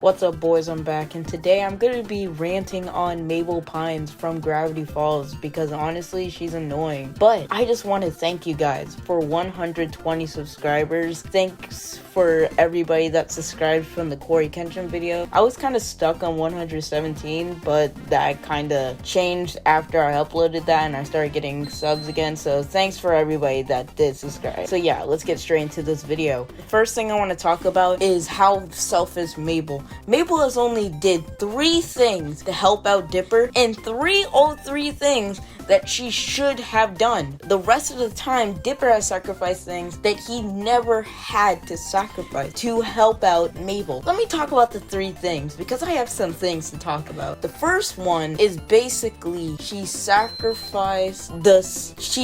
What's up, boys? I'm back, and today I'm going to be ranting on Mabel Pines from Gravity Falls because honestly, she's annoying. But I just want to thank you guys for 120 subscribers. Thanks for everybody that subscribed from the Corey Kenshin video. I was kind of stuck on 117, but that kind of changed after I uploaded that and I started getting subs again. So thanks for everybody that did subscribe. So yeah, let's get straight into this video. The first thing I want to talk about is how selfish Mabel. Mabel has only did 3 things to help out Dipper, and 3 things that she should have done. The rest of the time, Dipper has sacrificed things that he never had to sacrifice to help out Mabel. Let me talk about the 3 things, because I have some things to talk about. The first one is basically she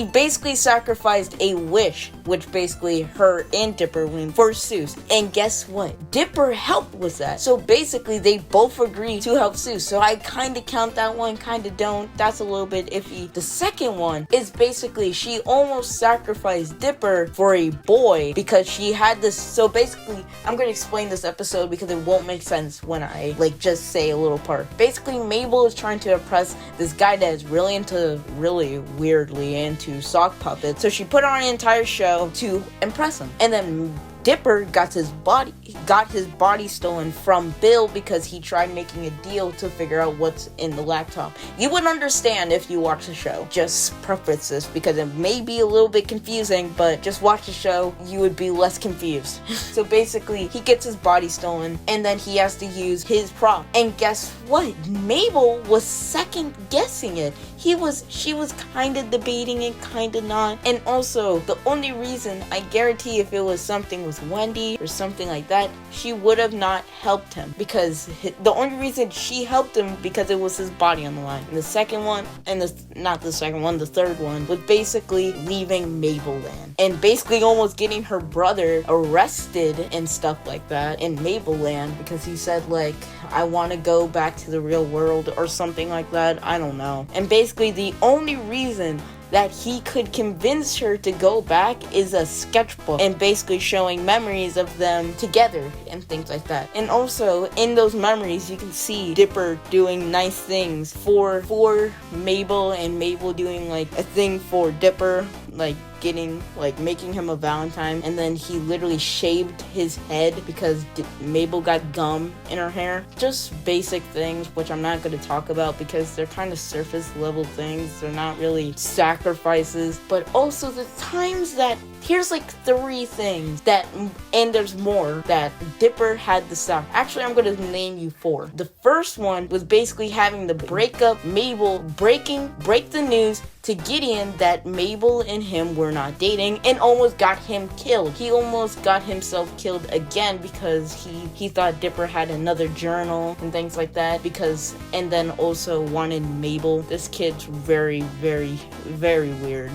basically sacrificed a wish, which basically her and Dipper went for Seuss. And guess what? Dipper helped with that. So basically they both agreed to help Seuss. So I kind of count that one, kind of don't. That's a little bit iffy. The second one is basically she almost sacrificed Dipper for a boy because she had this. So basically, I'm going to explain this episode because it won't make sense when I just say a little part. Basically, Mabel is trying to impress this guy that is really weirdly into sock puppets. So she put on an entire show to impress him. And then Dipper got his body stolen from Bill because he tried making a deal to figure out what's in the laptop. You would understand if you watch the show. Just preface this because it may be a little bit confusing, but just watch the show, you would be less confused. So basically, he gets his body stolen and then he has to use his prop. And guess what? Mabel was second guessing it. She was kind of debating it, kind of not. And also, the only reason, I guarantee if it was something with Wendy or something like that, she would have not helped him, because the only reason she helped him because it was his body on the line. And the second one, and the third one was basically leaving Mabel Land and basically almost getting her brother arrested and stuff like that in Mabel Land because he said I want to go back to the real world or something like that. I don't know. And basically the only reason that he could convince her to go back is a sketchbook and basically showing memories of them together and things like that. And also in those memories you can see Dipper doing nice things for Mabel, and Mabel doing a thing for Dipper, making him a Valentine, and then he literally shaved his head because Mabel got gum in her hair. Just basic things which I'm not going to talk about because they're kind of surface level things. They're not really sacrifices. But also the times that here's 3 things that, and there's more, that Dipper had to stop. Actually, I'm going to name you 4. The first one was basically having to break up Mabel, break the news to Gideon that Mabel and him were not dating, and almost got him killed. He almost got himself killed again because he thought Dipper had another journal and things like that, and then also wanted Mabel. This kid's very weird.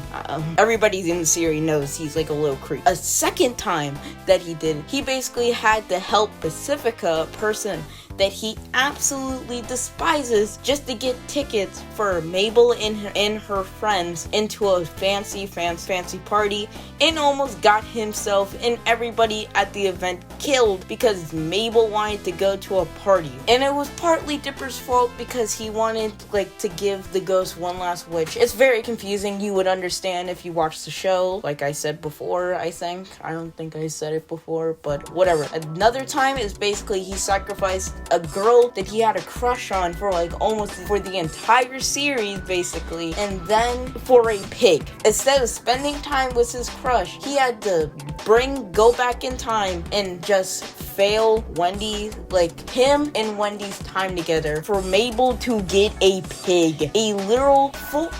Everybody in the series knows he's a little creep. A second time that he did, he basically had to help Pacifica, a person that he absolutely despises, just to get tickets for Mabel and her friends into a fancy party, and almost got himself and everybody at the event killed because Mabel wanted to go to a party. And it was partly Dipper's fault because he wanted to give the ghost one last wish. It's very confusing. You would understand if you watched the show, like I said before. I don't think I said it before, but whatever. Another time is basically he sacrificed a girl that he had a crush on for almost for the entire series basically, and then for a pig. Instead of spending time with his crush, he had to go back in time and just fail Wendy, him and Wendy's time together for Mabel to get a pig. A literal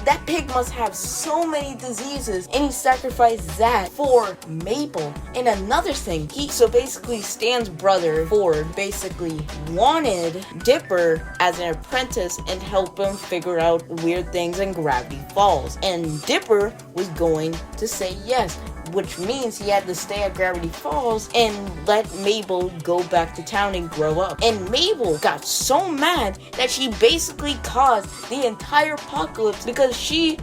that pig must have so many diseases, and he sacrificed that for Mabel. And another thing, Stan's brother Ford basically wanted Dipper as an apprentice and help him figure out weird things in Gravity Falls, and Dipper was going to say yes. which means he had to stay at Gravity Falls and let Mabel go back to town and grow up. And Mabel got so mad that she basically caused the entire apocalypse because she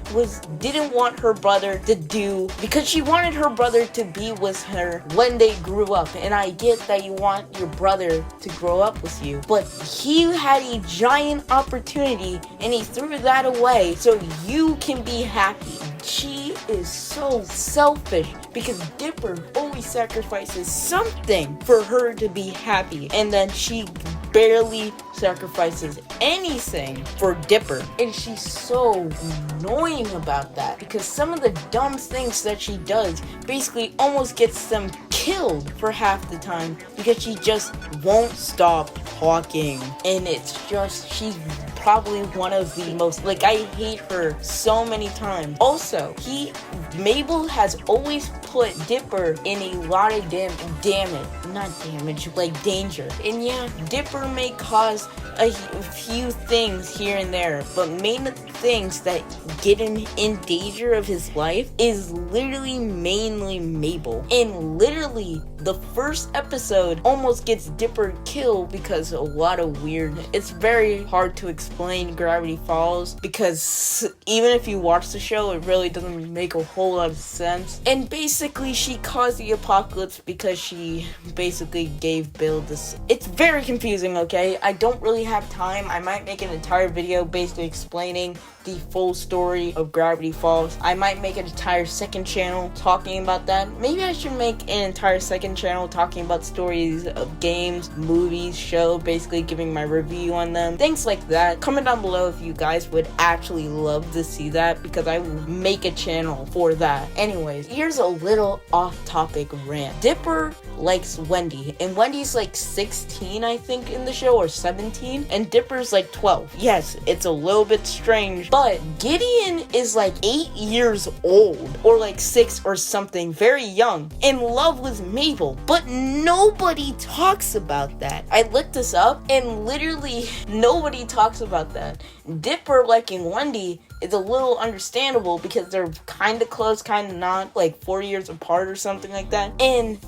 didn't want her brother because she wanted her brother to be with her when they grew up. And I get that you want your brother to grow up with you, but he had a giant opportunity and he threw that away so you can be happy. She is so selfish because Dipper always sacrifices something for her to be happy, and then she barely sacrifices anything for Dipper. And she's so annoying about that because some of the dumb things that she does basically almost gets them killed for half the time because she just won't stop talking. And it's just, she's probably one of the most, I hate her so many times. Also, Mabel has always put Dipper in a lot of danger. And yeah, Dipper may cause a few things here and there, but main things that get him in danger of his life is literally mainly Mabel. And literally, the first episode almost gets Dipper killed because a lot of it's very hard to explain Gravity Falls because even if you watch the show, it really doesn't make a whole lot of sense. And basically, she caused the apocalypse because she basically gave Bill this. It's very confusing, okay? I don't really have time. I might make an entire video basically explaining the full story of Gravity Falls. I might make an entire second channel talking about that. Maybe I should make an entire second channel talking about stories of games, movies, show, basically giving my review on them, things like that. Comment down below if you guys would actually love to see that because I will make a channel for that. Anyways, here's a little off-topic rant. Dipper likes Wendy, and Wendy's 16, I think, in the show, or 17, and Dipper's 12. Yes, it's a little bit strange, but Gideon is 8 years old, or 6 or something, very young, in love with Mabel, but nobody talks about that. I looked this up, and literally nobody talks about that. Dipper liking Wendy is a little understandable because they're kind of close, kind of not, 4 years apart or something like that. And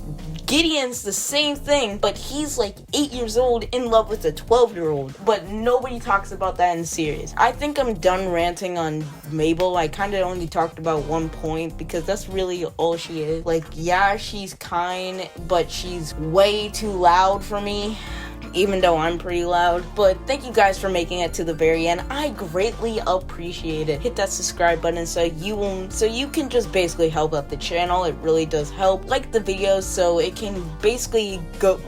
Gideon's the same thing, but he's 8 years old in love with a 12-year-old, but nobody talks about that in the series. I think I'm done ranting on Mabel. I kind of only talked about one point because that's really all she is. Yeah, she's kind, but she's way too loud for me, even though I'm pretty loud. But thank you guys for making it to the very end. I greatly appreciate it. Hit that subscribe button so you can just basically help out the channel. It really does help. Like the videos so it can basically go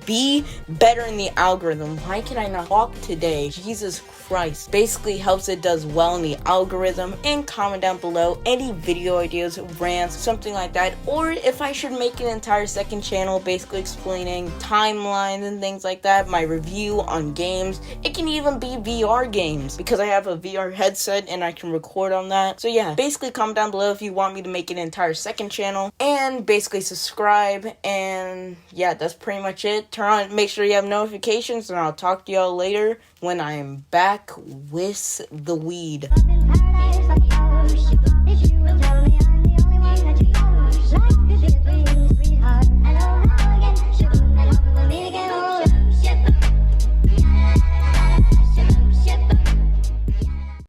be better in the algorithm. Why can I not talk today? Jesus Christ. Basically helps it does well in the algorithm. And comment down below any video ideas, rants, something like that, or if I should make an entire second channel basically explaining timelines and things like that, my review on games. It can even be VR games because I have a VR headset and I can record on that. So yeah, basically comment down below if you want me to make an entire second channel, and basically subscribe. And yeah, that's pretty much it. Make sure you have notifications, and I'll talk to y'all later when I'm back with the weed.